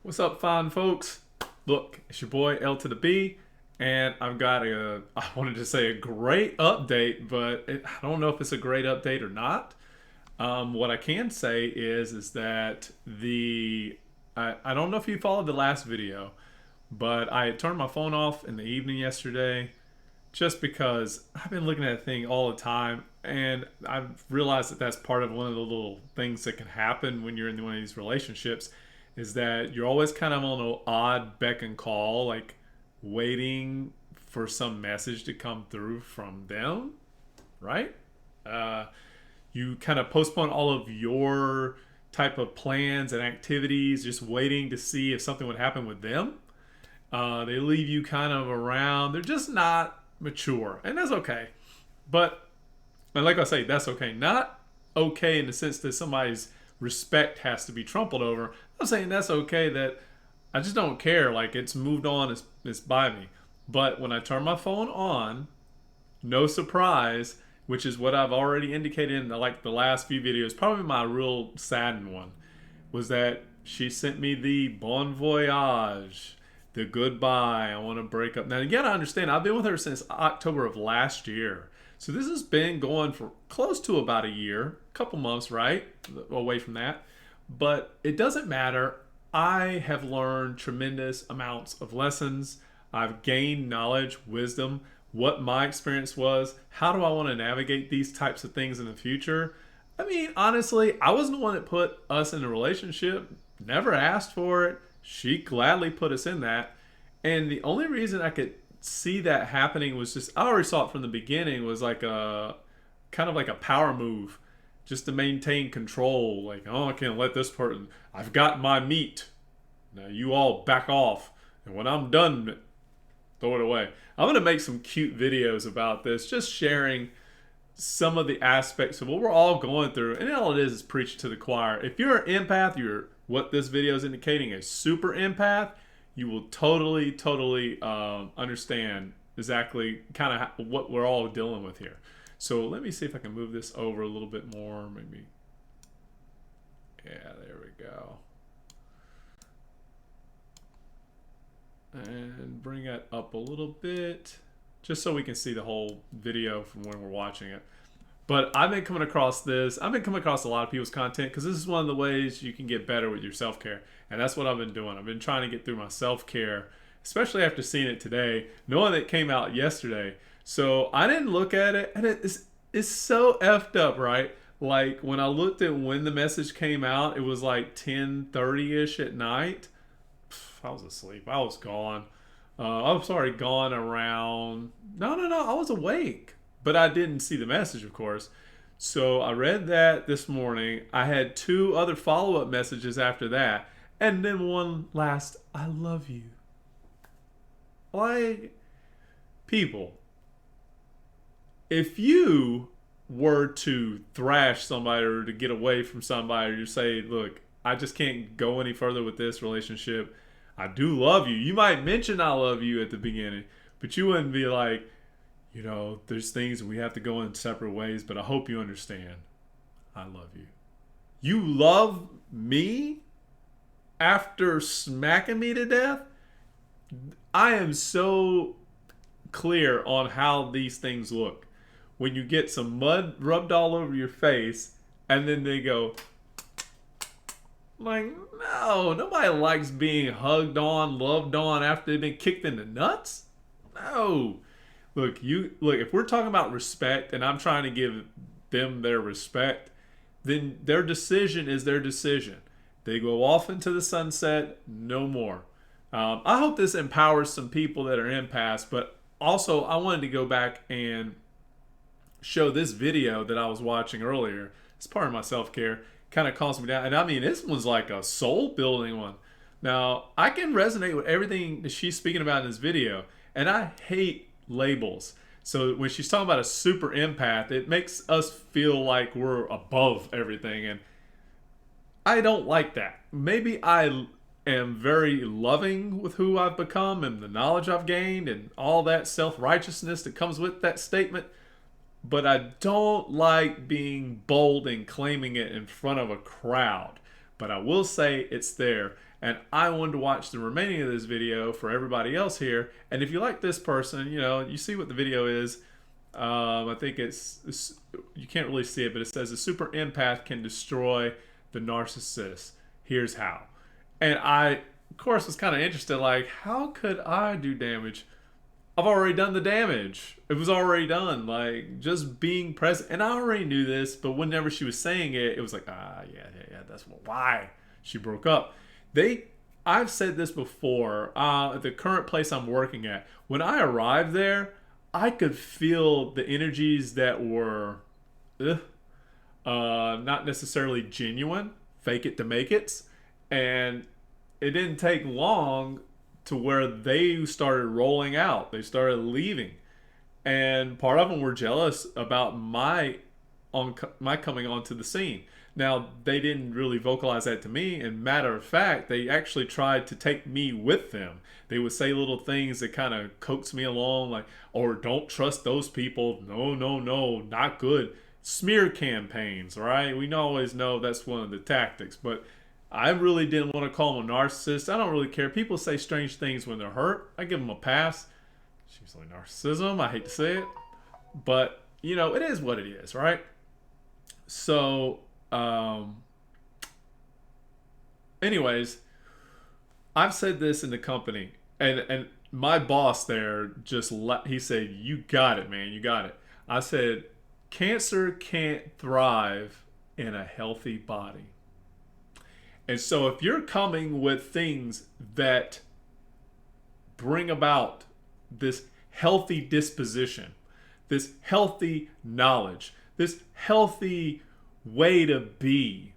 What's up, fine folks? Look, it's your boy L to the B, and I wanted to say a great update, but I don't know if it's a great update or not. What I can say is that I don't know if you followed the last video, but I turned my phone off in the evening yesterday just because I've been looking at that thing all the time, and I've realized that that's part of one of the little things that can happen when you're in one of these relationships, is that you're always kind of on an odd beck and call, like waiting for some message to come through from them, right? Uh, you kind of postpone all of your type of plans and activities, just waiting to see if something would happen with them. They leave you kind of around. They're just not mature, and that's okay. But and like I say, that's okay. Not okay in the sense that somebody's respect has to be trampled over. I'm saying that's okay that I just don't care. Like, it's moved on. It's by me. But when I turn my phone on, no surprise, which is what I've already indicated in the last few videos. Probably my real saddened one was that she sent me the bon voyage, the goodbye. I want to break up. Now, again, I understand. I've been with her since October of last year. So this has been going for close to about a year, a couple months, right? Away from that. But it doesn't matter. I have learned tremendous amounts of lessons. I've gained knowledge, wisdom, what my experience was. How do I want to navigate these types of things in the future? I mean, honestly, I wasn't the one that put us in a relationship. Never asked for it. She gladly put us in that. And the only reason I could see that happening was just, I already saw it from the beginning, was like a kind of like a power move just to maintain control. Like, oh, I can't let this person, I've got my meat. Now you all back off. And when I'm done, throw it away. I'm going to make some cute videos about this, just sharing some of the aspects of what we're all going through. And all it is preaching to the choir. If you're an empath, you're what this video is indicating, a super empath, you will totally understand exactly kind of what we're all dealing with here. So let me see if I can move this over a little bit more. Maybe. Yeah, there we go. And bring it up a little bit, just so we can see the whole video from when we're watching it. But I've been coming across this. I've been coming across a lot of people's content because this is one of the ways you can get better with your self-care. And that's what I've been doing. I've been trying to get through my self-care, especially after seeing it today, knowing that it came out yesterday. So I didn't look at it, and it's so effed up, right? Like, when I looked at when the message came out, it was like 10:30-ish at night. I was asleep. I was gone. I was already gone around. No. I was awake, but I didn't see the message, of course. So I read that this morning. I had two other follow-up messages after that, and then one last "I love you." Like, people, if you were to thrash somebody or to get away from somebody, or you say, "Look, I just can't go any further with this relationship. I do love you." You might mention "I love you" at the beginning, but you wouldn't be like, there's things we have to go in separate ways, but I hope you understand. I love you. You love me after smacking me to death? I am so clear on how these things look. When you get some mud rubbed all over your face, and then they go, like, no, nobody likes being hugged on, loved on after they've been kicked in the nuts. No. Look, if we're talking about respect, and I'm trying to give them their respect, then their decision is their decision. They go off into the sunset, no more. I hope this empowers some people that are empaths, but also I wanted to go back and show this video that I was watching earlier. It's part of my self-care. Kind of calms me down. And I mean, this one's like a soul-building one. Now, I can resonate with everything that she's speaking about in this video, and I hate labels. So when she's talking about a super empath, it makes us feel like we're above everything, and I don't like that. Maybe I am very loving with who I've become and the knowledge I've gained and all that self-righteousness that comes with that statement, but I don't like being bold and claiming it in front of a crowd. but I will say it's there. And I wanted to watch the remaining of this video for everybody else here. And if you like this person, you see what the video is. I think it's you can't really see it, but it says a super empath can destroy the narcissist. Here's how. And I, of course, was kind of interested, like, how could I do damage? I've already done the damage. It was already done. Like, just being present. And I already knew this, but whenever she was saying it, it was like, yeah, that's why she broke up. I've said this before, at the current place I'm working at, when I arrived there, I could feel the energies that were not necessarily genuine, fake it to make it. And it didn't take long to where they started rolling out. They started leaving. And part of them were jealous about my coming onto the scene. Now, they didn't really vocalize that to me. And matter of fact, they actually tried to take me with them. They would say little things that kind of coax me along, like, or don't trust those people. No, not good. Smear campaigns, right? We always know that's one of the tactics. But I really didn't want to call them a narcissist. I don't really care. People say strange things when they're hurt. I give them a pass. It's usually narcissism. I hate to say it. But, it is what it is, right? So, anyways, I've said this in the company, and my boss there he said, "You got it, man. You got it." I said, "Cancer can't thrive in a healthy body." And so if you're coming with things that bring about this healthy disposition, this healthy knowledge, this healthy way to be,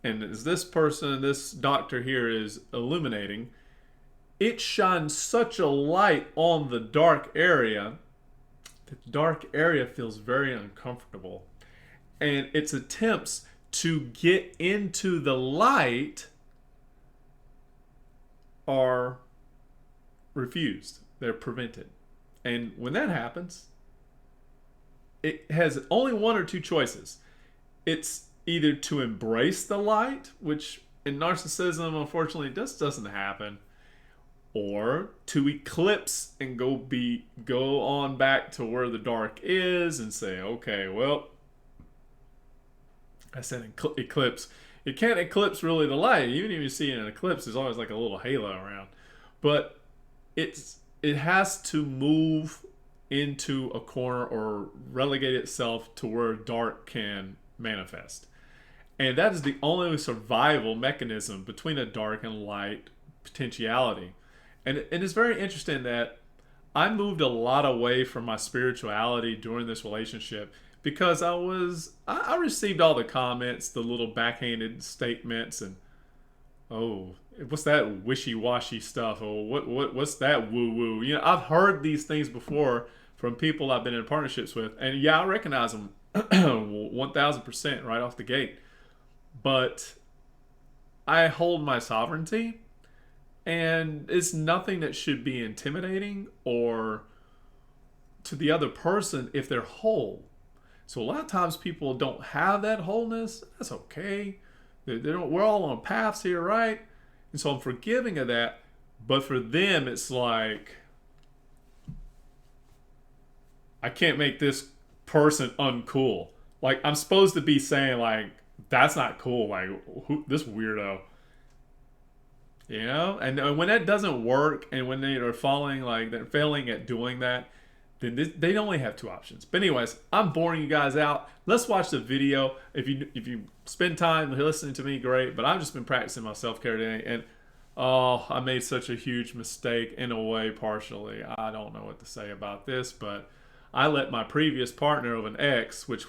and as this doctor here is illuminating, it shines such a light on the dark area that the dark area feels very uncomfortable. And its attempts to get into the light are refused. They're prevented. And when that happens, it has only one or two choices. It's either to embrace the light, which in narcissism, unfortunately, just doesn't happen, or to eclipse and go on back to where the dark is and say, okay, well, I said eclipse. It can't eclipse really the light. Even if you see an eclipse, there's always like a little halo around. But it has to move into a corner or relegate itself to where dark can manifest. And that is the only survival mechanism between a dark and light potentiality. And it's very interesting that I moved a lot away from my spirituality during this relationship because I received all the comments, the little backhanded statements, and what's that wishy-washy stuff? Oh, what's that woo-woo? I've heard these things before from people I've been in partnerships with, and yeah, I recognize them 1,000% right off the gate. But I hold my sovereignty, and it's nothing that should be intimidating or to the other person if they're whole. So a lot of times people don't have that wholeness. That's okay. We're all on paths here, right? And so I'm forgiving of that. But for them, it's like, I can't make this person uncool. Like, I'm supposed to be saying, like, that's not cool. Like, this weirdo. And when that doesn't work, and when they are they're failing at doing that, then they only have two options. But anyways, I'm boring you guys out. Let's watch the video. If you spend time listening to me, great. But I've just been practicing my self-care today, and I made such a huge mistake in a way. Partially, I don't know what to say about this, but I let my previous partner of an ex, which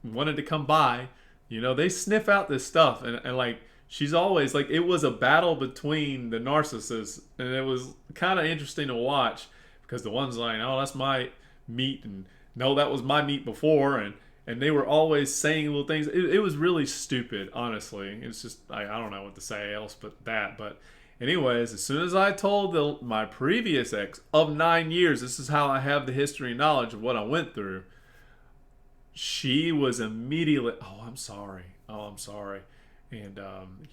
wanted to come by, they sniff out this stuff, and like, she's always like, it was a battle between the narcissists, and it was kind of interesting to watch. Because the one's like, oh, that's my meat, and no, that was my meat before, and they were always saying little things. It was really stupid, honestly. It's just, I don't know what to say else but that. But anyways, as soon as I told my previous ex of 9 years, this is how I have the history and knowledge of what I went through, she was immediately, oh, I'm sorry. And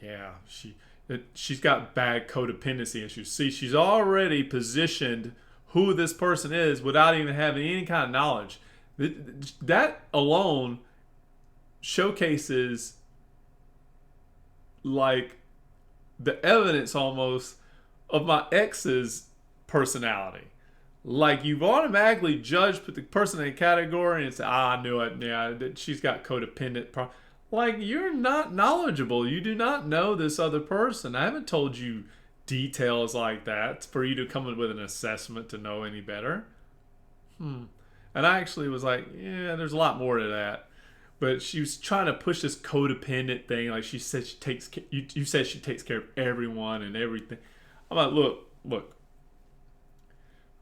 yeah, she's got bad codependency issues. See, she's already positioned who this person is without even having any kind of knowledge. That alone showcases like the evidence almost of my ex's personality. Like you've automatically judged, put the person in a category and say, I knew it. Yeah, she's got codependent like you're not knowledgeable. You do not know this other person. I haven't told you details like that for you to come in with an assessment to know any better. And I actually was like, yeah, there's a lot more to that. But she was trying to push this codependent thing. Like she said, she takes you said she takes care of everyone and everything. I'm like, look.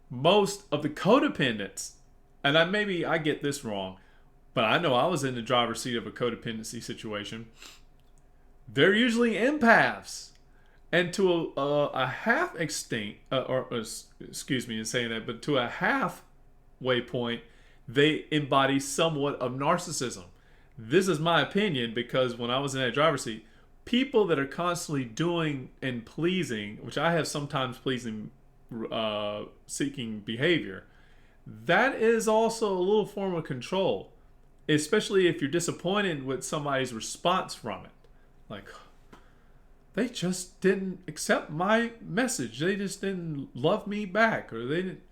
Most of the codependents, and maybe I get this wrong, but I know I was in the driver's seat of a codependency situation. They're usually empaths, and to a half extent, excuse me in saying that, but to a halfway point, they embody somewhat of narcissism. This is my opinion because when I was in that driver's seat, people that are constantly doing and pleasing, which I have sometimes pleasing seeking behavior, that is also a little form of control, especially if you're disappointed with somebody's response from it. Like, they just didn't accept my message, they just didn't love me back, or they didn't.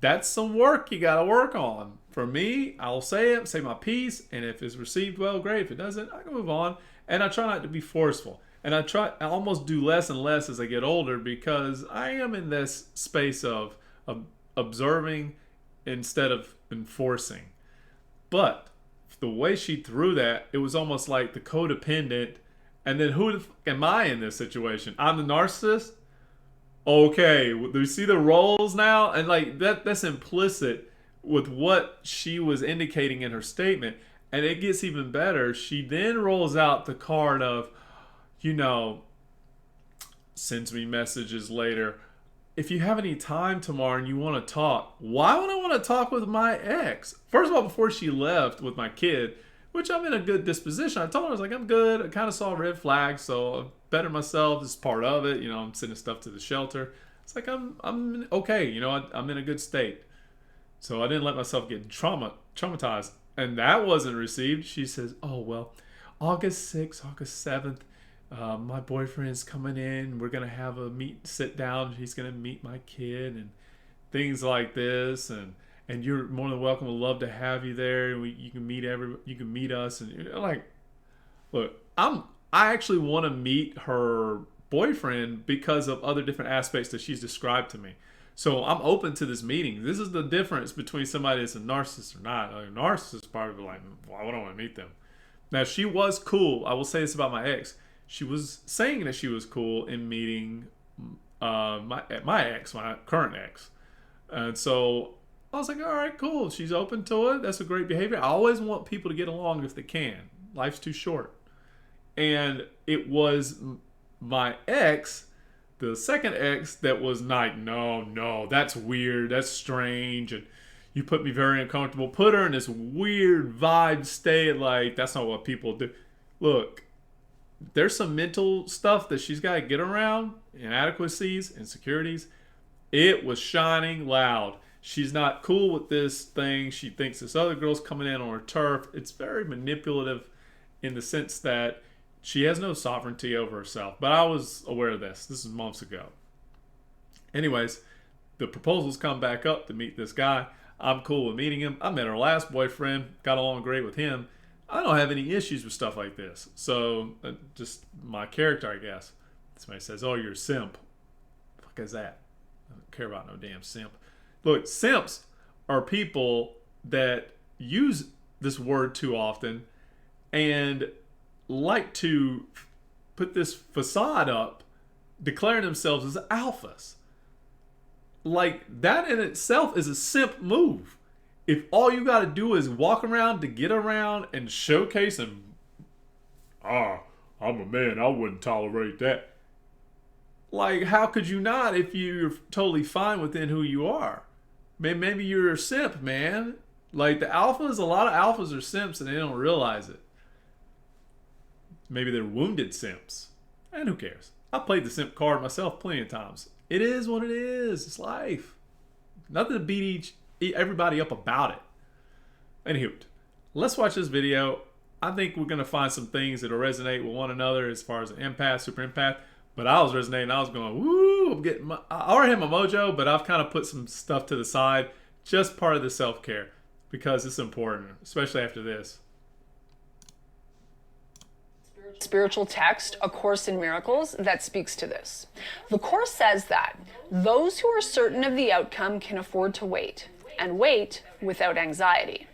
That's some work you gotta work on. For me, I'll say it, say my piece, and if it's received well, great. If it doesn't, I can move on. And I try not to be forceful. And I almost do less and less as I get older because I am in this space of observing instead of enforcing. But the way she threw that, it was almost like the codependent. And then who the fuck am I in this situation? I'm the narcissist? Okay, do you see the roles now? And like that's implicit with what she was indicating in her statement. And it gets even better. She then rolls out the card of, sends me messages later. If you have any time tomorrow and you want to talk, why would I want to talk with my ex? First of all, before she left with my kid, which I'm in a good disposition, I told her, I was like, I'm good. I kind of saw red flags, so I better myself. This is part of it. I'm sending stuff to the shelter. It's like, I'm okay. I'm in a good state. So I didn't let myself get traumatized. And that wasn't received. She says, oh, well, August 6th, August 7th, my boyfriend's coming in. We're going to have a sit down. He's going to meet my kid and things like this. And you're more than welcome. We'd love to have you there. You can meet us. And you're like, look, I actually want to meet her boyfriend because of other different aspects that she's described to me. So I'm open to this meeting. This is the difference between somebody that's a narcissist or not. A narcissist probably like, why would I want to meet them? Now, she was cool. I will say this about my ex. She was saying that she was cool in meeting my ex, my current ex. And so I was like, all right, cool. She's open to it. That's a great behavior. I always want people to get along if they can. Life's too short. And it was my ex, the second ex, that was like, no, that's weird. That's strange. And you put me very uncomfortable. Put her in this weird vibe state. Like, that's not what people do. Look, there's some mental stuff that she's got to get around. Inadequacies, insecurities. It was shining loud. She's not cool with this thing. She thinks this other girl's coming in on her turf. It's very manipulative in the sense that she has no sovereignty over herself. But I was aware of this. This is months ago. Anyways, the proposals come back up to meet this guy. I'm cool with meeting him. I met her last boyfriend. Got along great with him. I don't have any issues with stuff like this. So, just my character, I guess. Somebody says, oh, you're a simp. The fuck is that? I don't care about no damn simp. Look, simps are people that use this word too often and like to put this facade up, declaring themselves as alphas. Like, that in itself is a simp move. If all you got to do is walk around to get around and showcase and, I'm a man, I wouldn't tolerate that. Like, how could you not if you're totally fine within who you are? Maybe you're a simp, man. Like, the alphas, a lot of alphas are simps and they don't realize it. Maybe they're wounded simps. And who cares? I played the simp card myself plenty of times. It is what it is. It's life. Nothing to beat everybody up about it. Anywho, let's watch this video. I think we're going to find some things that will resonate with one another as far as an empath, super empath. But I was resonating. I was going, woo, I already had my mojo, but I've kind of put some stuff to the side. Just part of the self-care because it's important, especially after this. Spiritual text, A Course in Miracles, that speaks to this. The Course says that those who are certain of the outcome can afford to wait, and wait without anxiety.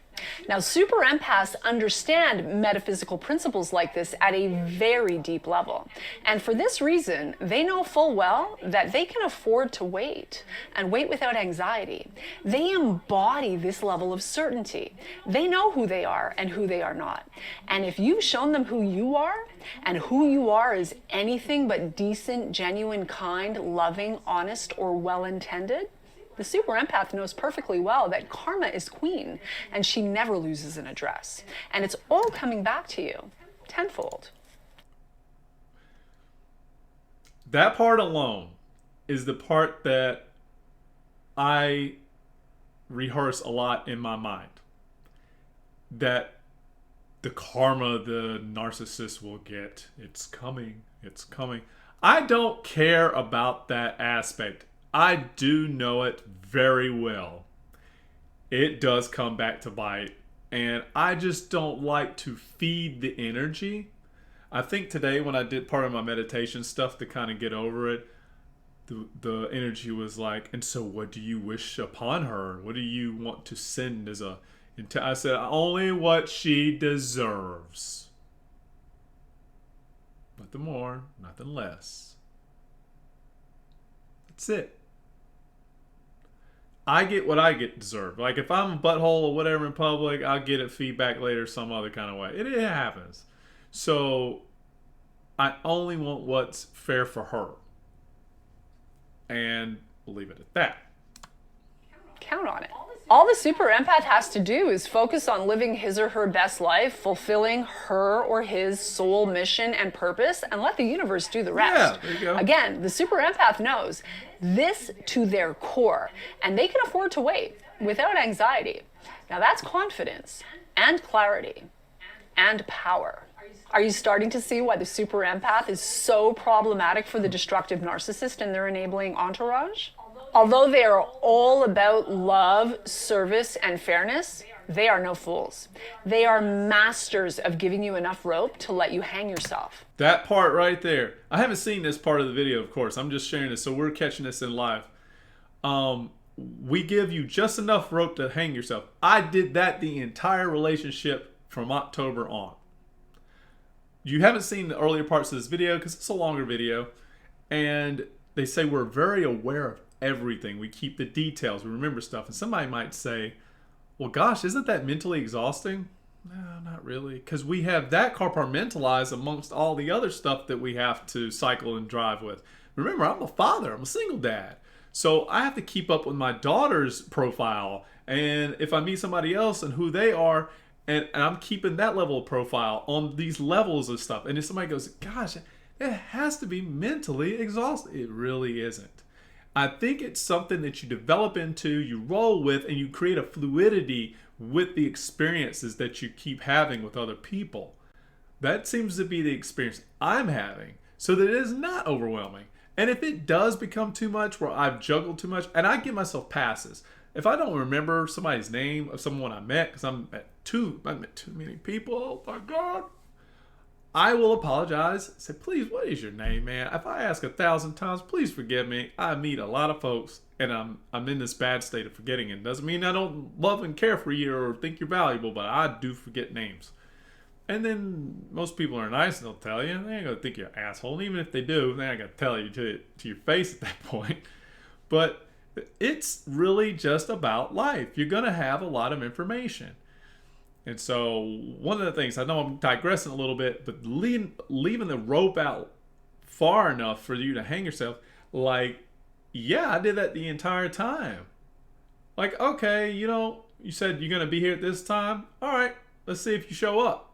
Now, super empaths understand metaphysical principles like this at a very deep level. And for this reason, they know full well that they can afford to wait and wait without anxiety. They embody this level of certainty. They know who they are and who they are not. And if you've shown them who you are, and who you are is anything but decent, genuine, kind, loving, honest, or well-intended, the super empath knows perfectly well that karma is queen and she never loses an address. And it's all coming back to you tenfold. That part alone is the part that I rehearse a lot in my mind. That the karma the narcissist will get, it's coming, it's coming. I don't care about that aspect. I do know it very well. It does come back to bite. And I just don't like to feed the energy. I think today when I did part of my meditation stuff to kind of get over it, the energy was like, and so what do you wish upon her? What do you want to send as a... I said, only what she deserves. Nothing more, nothing less. That's it. I get what I get deserved. Like if I'm a butthole or whatever in public, I'll get it feedback later some other kind of way. It happens. So I only want what's fair for her. And we'll leave it at that. Count on it. All the super empath has to do is focus on living his or her best life, fulfilling her or his soul mission and purpose, and let the universe do the rest. Yeah, there you go. Again, the super empath knows this to their core, and they can afford to wait without anxiety. Now that's confidence and clarity and power. Are you starting to see why the super empath is so problematic for the destructive narcissist and their enabling entourage? Although they are all about love, service, and fairness, they are no fools. They are masters of giving you enough rope to let you hang yourself. That part right there. I haven't seen this part of the video, of course. I'm just sharing this, so we're catching this in live. We give you just enough rope to hang yourself. I did that the entire relationship from October on. You haven't seen the earlier parts of this video because it's a longer video. And they say we're very aware of everything. We keep the details. We remember stuff. And somebody might say, well, gosh, isn't that mentally exhausting? No, not really. Because we have that compartmentalized amongst all the other stuff that we have to cycle and drive with. Remember, I'm a father. I'm a single dad. So I have to keep up with my daughter's profile. And if I meet somebody else and who they are, and I'm keeping that level of profile on these levels of stuff. And if somebody goes, gosh, it has to be mentally exhausting. It really isn't. I think it's something that you develop into, you roll with, and you create a fluidity with the experiences that you keep having with other people. That seems to be the experience I'm having, so that it is not overwhelming. And if it does become too much, where I've juggled too much, and I give myself passes. If I don't remember somebody's name of someone I met, because I met too many people, oh my God, I will apologize. Say, please, what is your name, man? If I ask 1,000 times, please forgive me. I meet a lot of folks, and I'm in this bad state of forgetting. It doesn't mean I don't love and care for you or think you're valuable, but I do forget names. And then most people are nice and they'll tell you. They ain't gonna think you're an asshole. And even if they do, they ain't gonna tell you to your face at that point. But it's really just about life. You're gonna have a lot of information. And so one of the things, I know I'm digressing a little bit, but leaving the rope out far enough for you to hang yourself, like, yeah, I did that the entire time. Like, okay, you said you're going to be here at this time. All right, let's see if you show up.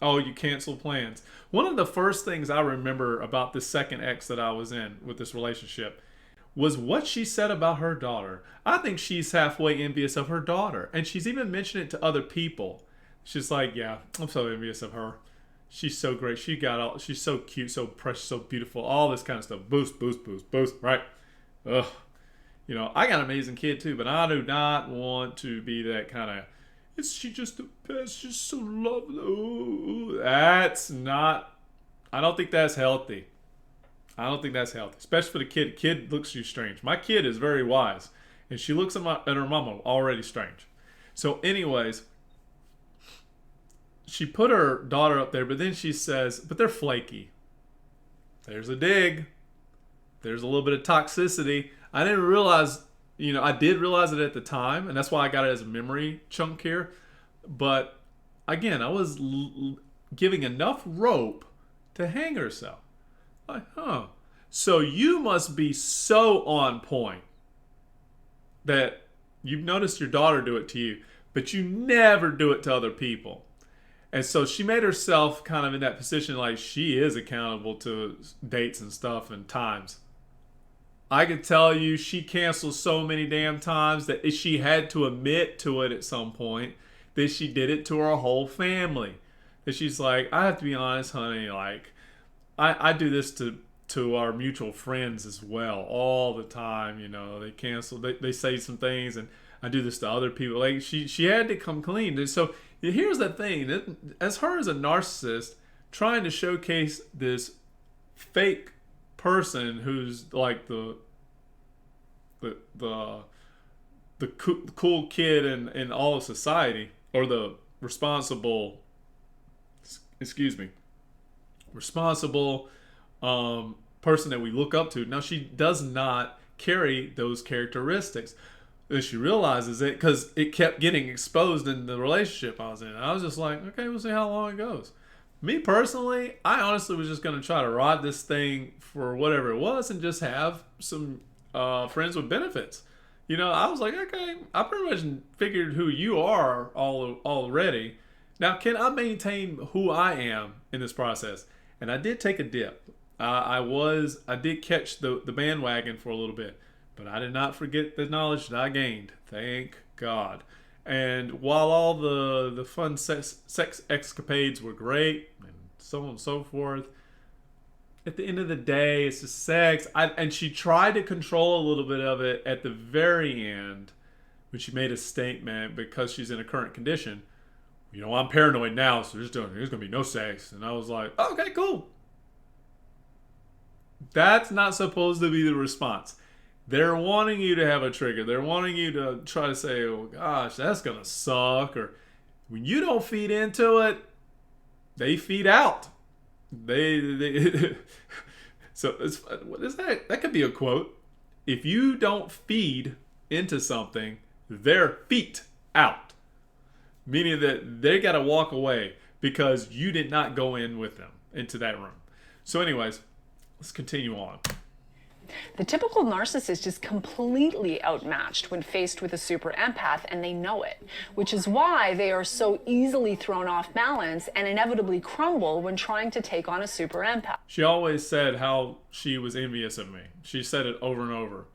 Oh, you cancel plans. One of the first things I remember about this second ex that I was in with this relationship was what she said about her daughter. I think she's halfway envious of her daughter, and she's even mentioned it to other people. She's like, "Yeah, I'm so envious of her. She's so great. She's so cute, so precious, so beautiful. All this kind of stuff. Boost, boost, boost, boost. Right? Ugh. You know, I got an amazing kid too, but I do not want to be that kind of. Is she just the best? She's so lovely. Ooh, that's not. I don't think that's healthy. I don't think that's healthy, especially for the kid. Kid looks at you strange. My kid is very wise, and she looks at her mama already strange. So, anyways, she put her daughter up there, but then she says, "But they're flaky." There's a dig. There's a little bit of toxicity. I didn't realize, I did realize it at the time, and that's why I got it as a memory chunk here. But again, I was giving enough rope to hang herself. Like, huh. So you must be so on point that you've noticed your daughter do it to you, but you never do it to other people. And so she made herself kind of in that position like she is accountable to dates and stuff and times. I could tell you she canceled so many damn times that she had to admit to it at some point that she did it to her whole family. That she's like, I have to be honest, honey, like, I do this to our mutual friends as well all the time. They cancel, they say some things, and I do this to other people. Like, she had to come clean. And so here's the thing. As her as a narcissist, trying to showcase this fake person who's like the cool kid in all of society, or the responsible person that we look up to. Now, she does not carry those characteristics. And she realizes it because it kept getting exposed in the relationship I was in. I was just like, okay, we'll see how long it goes. Me personally, I honestly was just going to try to ride this thing for whatever it was and just have some friends with benefits. I was like, okay, I pretty much figured who you are already. Now, can I maintain who I am in this process? And I did take a dip. I did catch the bandwagon for a little bit, but I did not forget the knowledge that I gained. Thank God. And while all the fun sex escapades were great and so on and so forth, at the end of the day, it's just sex. And she tried to control a little bit of it at the very end when she made a statement because she's in a current condition. I'm paranoid now, so there's going to be no sex. And I was like, okay, cool. That's not supposed to be the response. They're wanting you to have a trigger. They're wanting you to try to say, oh gosh, that's going to suck. Or when you don't feed into it, they feed out. They So what is that? That could be a quote. If you don't feed into something, they're feet out. Meaning that they got to walk away because you did not go in with them into that room. So anyways, let's continue on. The typical narcissist is completely outmatched when faced with a super empath, and they know it, which is why they are so easily thrown off balance and inevitably crumble when trying to take on a super empath. She always said how she was envious of me. She said it over and over.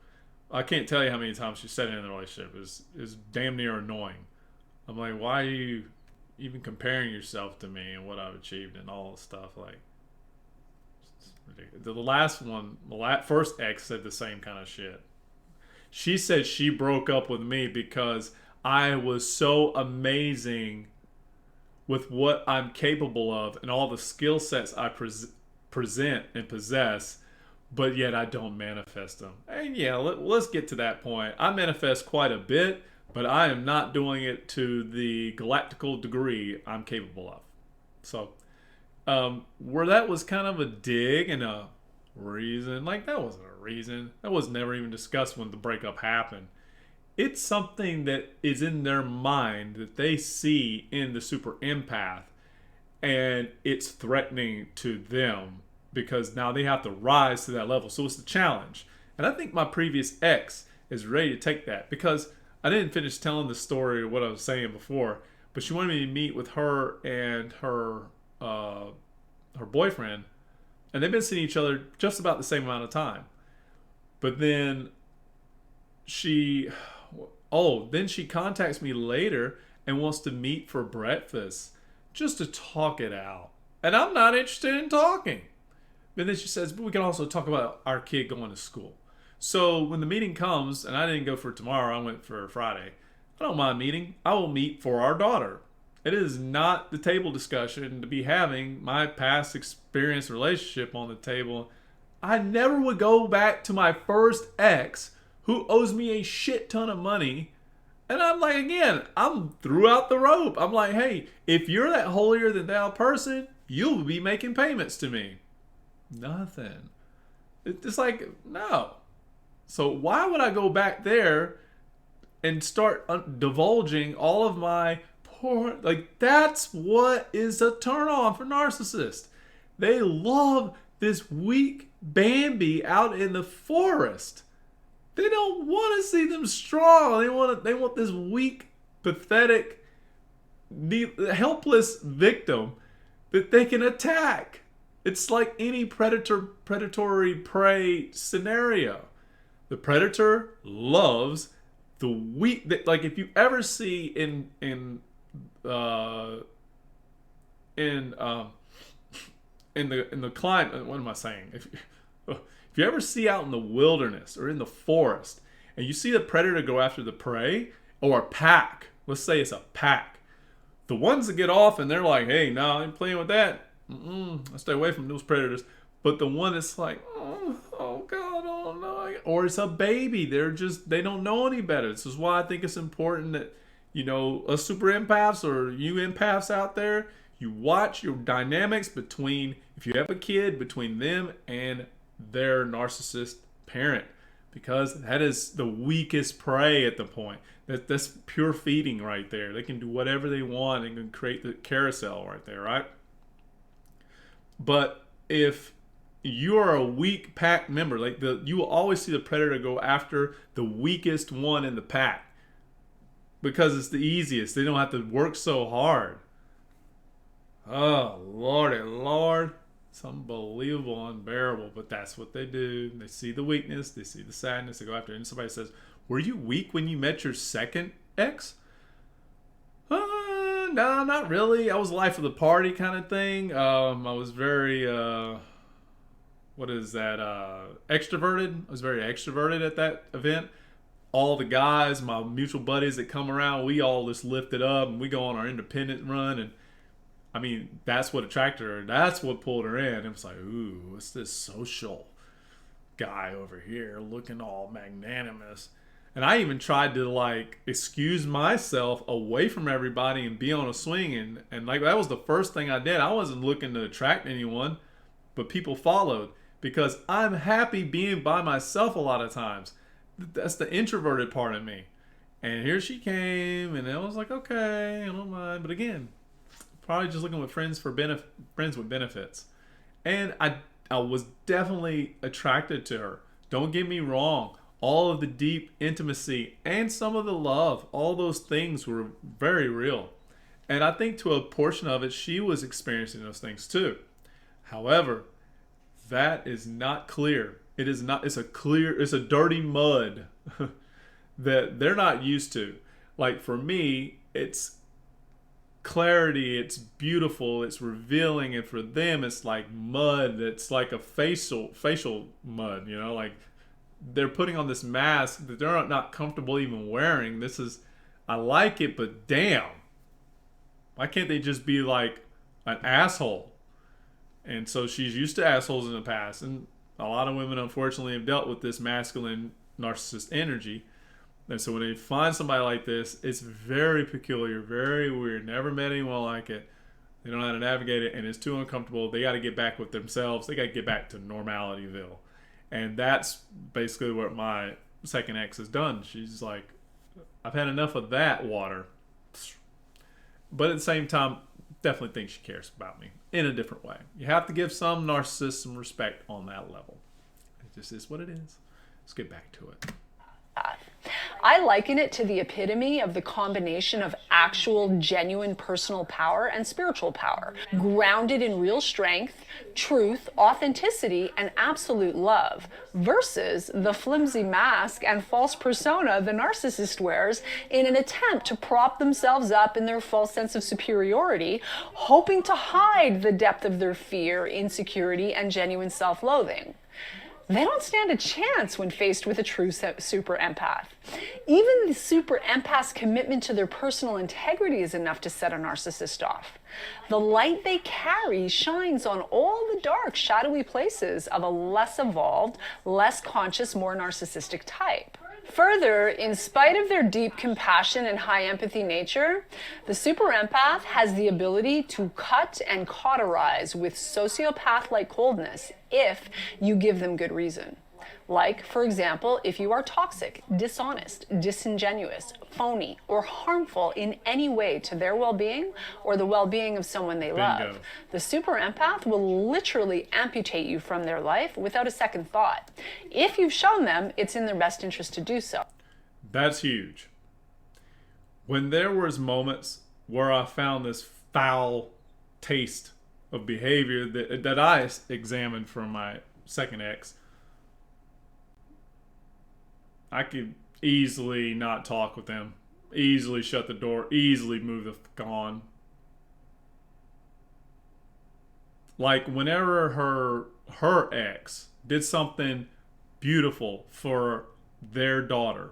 I can't tell you how many times she said it in the relationship. It's damn near annoying. I'm like, why are you even comparing yourself to me and what I've achieved and all this stuff? Like, the last one, the first ex said the same kind of shit. She said she broke up with me because I was so amazing with what I'm capable of and all the skill sets I present and possess, but yet I don't manifest them. And yeah, let's get to that point. I manifest quite a bit, but I am not doing it to the galactical degree I'm capable of. So, where that was kind of a dig and a reason, like that wasn't a reason. That was never even discussed when the breakup happened. It's something that is in their mind that they see in the super empath, and it's threatening to them because now they have to rise to that level. So it's the challenge. And I think my previous ex is ready to take that because I didn't finish telling the story of what I was saying before, but she wanted me to meet with her and her her boyfriend, and they've been seeing each other just about the same amount of time. But then she contacts me later and wants to meet for breakfast just to talk it out. And I'm not interested in talking. But then she says, but we can also talk about our kid going to school. So when the meeting comes, and I didn't go for tomorrow, I went for Friday. I don't mind meeting. I will meet for our daughter. It is not the table discussion to be having my past experience relationship on the table. I never would go back to my first ex who owes me a shit ton of money. And I'm like, again, I'm throughout the rope. I'm like, hey, if you're that holier than thou person, you'll be making payments to me. Nothing. It's like, no. So why would I go back there and start divulging all of my poor... Like, that's what is a turn on for narcissists. They love this weak Bambi out in the forest. They don't want to see them strong. They want this weak, pathetic, helpless victim that they can attack. It's like any predatory prey scenario. The predator loves the weak. Like if you ever see in the climate, what am I saying? If you ever see out in the wilderness or in the forest and you see the predator go after the prey or a pack, let's say it's a pack, the ones that get off and they're like, hey, no, I ain't playing with that. I stay away from those predators. But the one that's like, oh God, oh no, or it's a baby. They don't know any better. This is why I think it's important that, us super empaths or you empaths out there, you watch your dynamics between, if you have a kid, between them and their narcissist parent, because that is the weakest prey at the point. That's pure feeding right there. They can do whatever they want and can create the carousel right there, right? But if you are a weak pack member, you will always see the predator go after the weakest one in the pack because it's the easiest. They don't have to work so hard. Oh, Lordy, Lord. It's unbelievable, unbearable, but that's what they do. They see the weakness, they see the sadness, they go after it. And somebody says, were you weak when you met your second ex? No, not really. I was life of the party kind of thing. I was very, extroverted. I was very extroverted at that event. All the guys, my mutual buddies that come around, we all just lift it up and we go on our independent run. And I mean, that's what attracted her. That's what pulled her in. It was like, ooh, what's this social guy over here looking all magnanimous? And I even tried to excuse myself away from everybody and be on a swing. And that was the first thing I did. I wasn't looking to attract anyone, but people followed because I'm happy being by myself a lot of times. That's the introverted part of me. And here she came and I was like, okay, I don't mind. But again, probably just looking with friends with benefits. And I was definitely attracted to her. Don't get me wrong. All of the deep intimacy and some of the love, all those things were very real. And I think to a portion of it, she was experiencing those things too. However, that is not clear. It is not, it's a dirty mud that they're not used to. Like for me, it's clarity, it's beautiful, it's revealing, and for them it's like mud that's like a facial mud, like they're putting on this mask that they're not comfortable even wearing. I like it, but damn, why can't they just be like an asshole? And so she's used to assholes in the past, and a lot of women unfortunately have dealt with this masculine narcissist energy. And so when they find somebody like this, it's very peculiar, very weird. Never met anyone like it. They don't know how to navigate it, and it's too uncomfortable. They got to get back with themselves. They got to get back to normalityville. And that's basically what my second ex has done. She's like, I've had enough of that water. But at the same time, definitely think she cares about me in a different way. You have to give some narcissists some respect on that level. It just is what it is. Let's get back to it. I liken it to the epitome of the combination of actual, genuine personal power and spiritual power, grounded in real strength, truth, authenticity, and absolute love, versus the flimsy mask and false persona the narcissist wears in an attempt to prop themselves up in their false sense of superiority, hoping to hide the depth of their fear, insecurity, and genuine self-loathing. They don't stand a chance when faced with a true super empath. Even the super empath's commitment to their personal integrity is enough to set a narcissist off. The light they carry shines on all the dark, shadowy places of a less evolved, less conscious, more narcissistic type. Further, in spite of their deep compassion and high empathy nature, the super empath has the ability to cut and cauterize with sociopath-like coldness if you give them good reason. Like, for example, if you are toxic, dishonest, disingenuous, phony, or harmful in any way to their well-being or the well-being of someone they love, the super empath will literally amputate you from their life without a second thought. If you've shown them it's in their best interest to do so. That's huge. When there was moments where I found this foul taste of behavior that I examined from my second ex, I could easily not talk with them, easily shut the door, easily move the fuck on. Like whenever her ex did something beautiful for their daughter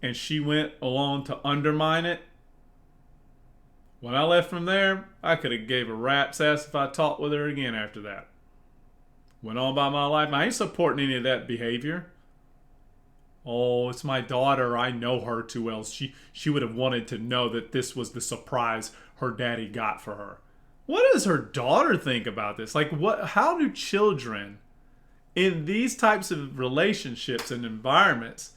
and she went along to undermine it, when I left from there, I could have gave a rat's ass if I talked with her again after that. Went on by my life. I ain't supporting any of that behavior. Oh, it's my daughter. I know her too well. She would have wanted to know that this was the surprise her daddy got for her. What does her daughter think about this? Like, how do children in these types of relationships and environments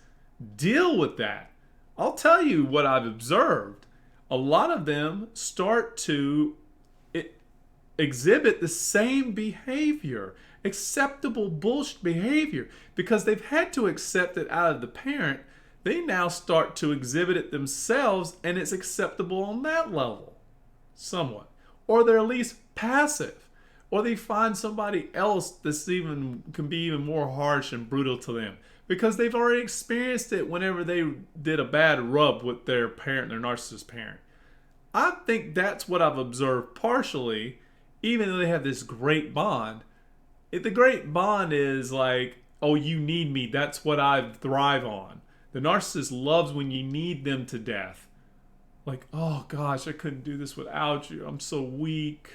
deal with that? I'll tell you what I've observed. A lot of them start to exhibit the same behavior, acceptable bullshit behavior, because they've had to accept it out of the parent. They now start to exhibit it themselves, and it's acceptable on that level, somewhat. Or they're at least passive, or they find somebody else that's can be even more harsh and brutal to them because they've already experienced it whenever they did a bad rub with their parent, their narcissist parent. I think that's what I've observed partially, even though they have this great bond. The great bond is like, oh, you need me. That's what I thrive on. The narcissist loves when you need them to death. Like, oh gosh, I couldn't do this without you. I'm so weak.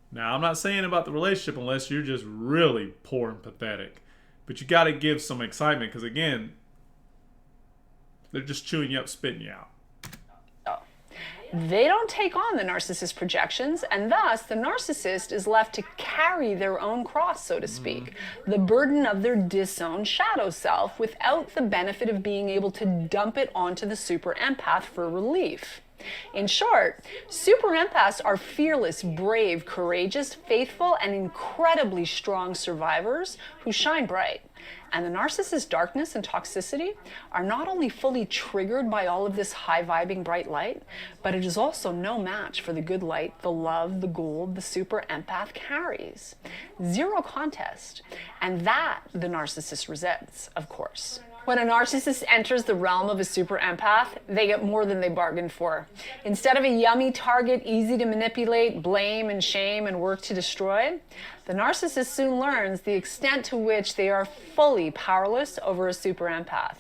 Now, I'm not saying about the relationship unless you're just really poor and pathetic. But you got to give some excitement because, again, they're just chewing you up, spitting you out. They don't take on the narcissist projections, and thus the narcissist is left to carry their own cross, so to speak, the burden of their disowned shadow self without the benefit of being able to dump it onto the super empath for relief. In short, super empaths are fearless, brave, courageous, faithful, and incredibly strong survivors who shine bright. And the narcissist's darkness and toxicity are not only fully triggered by all of this high-vibing bright light, but it is also no match for the good light, the love, the gold the super empath carries. Zero contest. And that the narcissist resents, of course. When a narcissist enters the realm of a super empath, they get more than they bargained for. Instead of a yummy target, easy to manipulate, blame and shame and work to destroy, the narcissist soon learns the extent to which they are fully powerless over a super empath.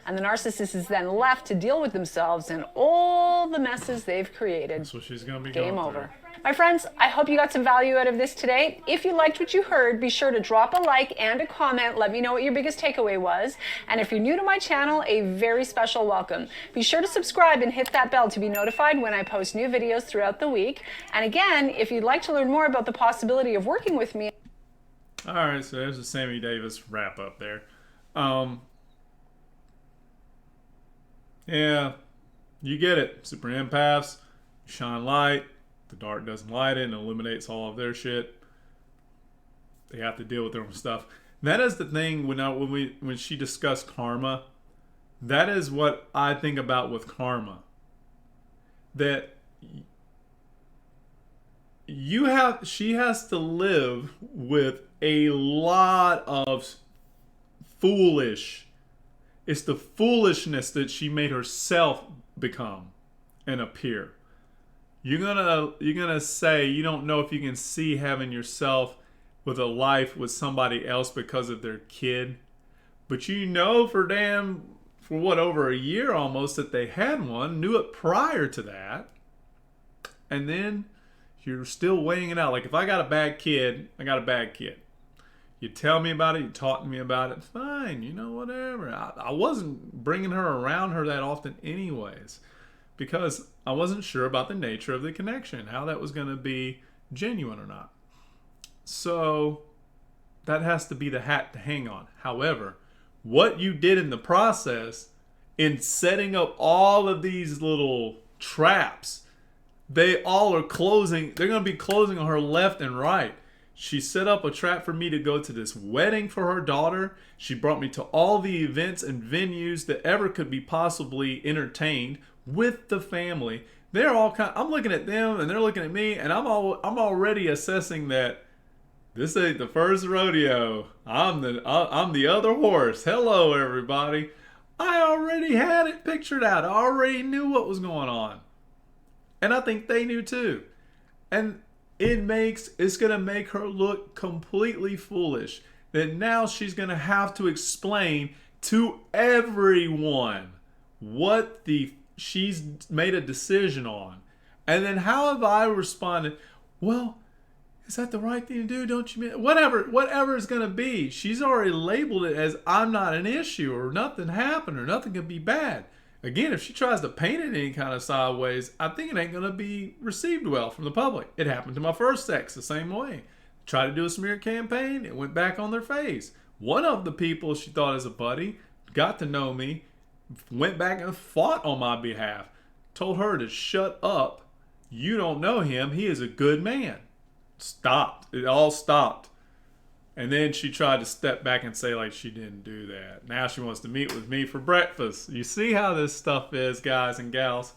And the narcissist is then left to deal with themselves and all the messes they've created. That's what she's going to be Game going over. through. My friends, I hope you got some value out of this today. If you liked what you heard, be sure to drop a like and a comment. Let me know what your biggest takeaway was. And if you're new to my channel, a very special welcome. Be sure to subscribe and hit that bell to be notified when I post new videos throughout the week. And again, if you'd like to learn more about the possibility of working with me. All right, so there's the Sammy Davis wrap up there. Yeah, you get it. Super empaths, shine light. The dark doesn't light it and eliminates all of their shit. They have to deal with their own stuff. That is the thing when she discussed karma. That is what I think about with karma. That she has to live with a lot of foolish. It's the foolishness that she made herself become and appear. You're gonna say you don't know if you can see having yourself with a life with somebody else because of their kid, but you know for what, over a year almost, that they had one, knew it prior to that, and then you're still weighing it out. Like, if I got a bad kid, I got a bad kid. You tell me about it, you talk to me about it, fine, whatever. I wasn't bringing her around her that often anyways, because I wasn't sure about the nature of the connection, how that was going to be genuine or not. So that has to be the hat to hang on. However, what you did in the process in setting up all of these little traps, they all are closing. They're going to be closing on her left and right. She set up a trap for me to go to this wedding for her daughter. She brought me to all the events and venues that ever could be possibly entertained with the family. They're all I'm looking at them and they're looking at me, and I'm already assessing that this ain't the first rodeo. I'm the other horse. Hello, everybody. I already had it pictured out. I already knew what was going on, and I think they knew too. And it's gonna make her look completely foolish. That now she's gonna have to explain to everyone what she's made a decision on. And then how have I responded? Well, is that the right thing to do? Don't you mean whatever it's gonna be? She's already labeled it as I'm not an issue, or nothing happened, or nothing could be bad. Again, if she tries to paint it any kind of sideways, I think it ain't going to be received well from the public. It happened to my first ex the same way. Tried to do a smear campaign, it went back on their face. One of the people she thought as a buddy got to know me, went back and fought on my behalf. Told her to shut up. You don't know him. He is a good man. Stopped. It all stopped. And then she tried to step back and say like she didn't do that. Now she wants to meet with me for breakfast. You see how this stuff is, guys and gals.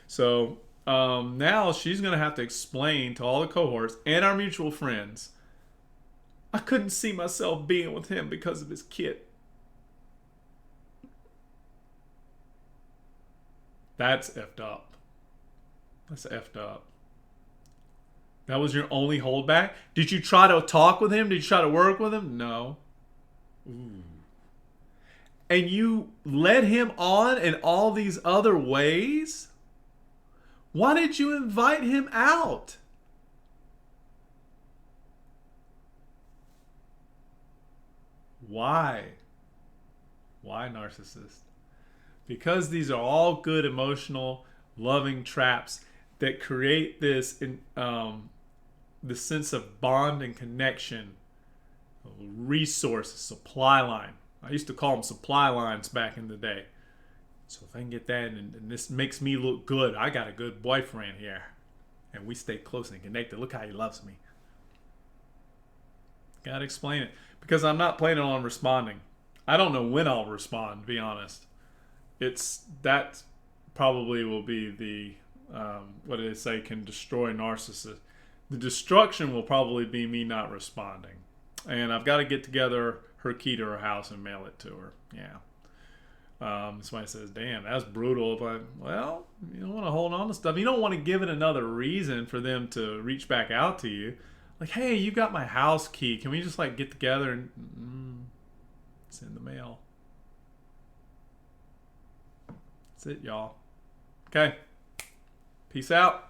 So now she's going to have to explain to all the cohorts and our mutual friends, I couldn't see myself being with him because of his kid. That's effed up. That's effed up. That was your only holdback? Did you try to talk with him? Did you try to work with him? No. Ooh. And you led him on in all these other ways? Why did you invite him out? Why? Why, narcissist? Because these are all good, emotional, loving traps that create this the sense of bond and connection, resource, supply line. I used to call them supply lines back in the day. So if I can get that, and this makes me look good, I got a good boyfriend here, and we stay close and connected. Look how he loves me. Gotta explain it, because I'm not planning on responding. I don't know when I'll respond, to be honest. That probably will be the what do they say can destroy narcissists. The destruction will probably be me not responding. And I've got to get together her key to her house and mail it to her. Yeah. Somebody says, damn, that's brutal. But, well, you don't want to hold on to stuff. You don't want to give it another reason for them to reach back out to you. Like, hey, you got my house key. Can we just, get together and send the mail? That's it, y'all. Okay. Peace out.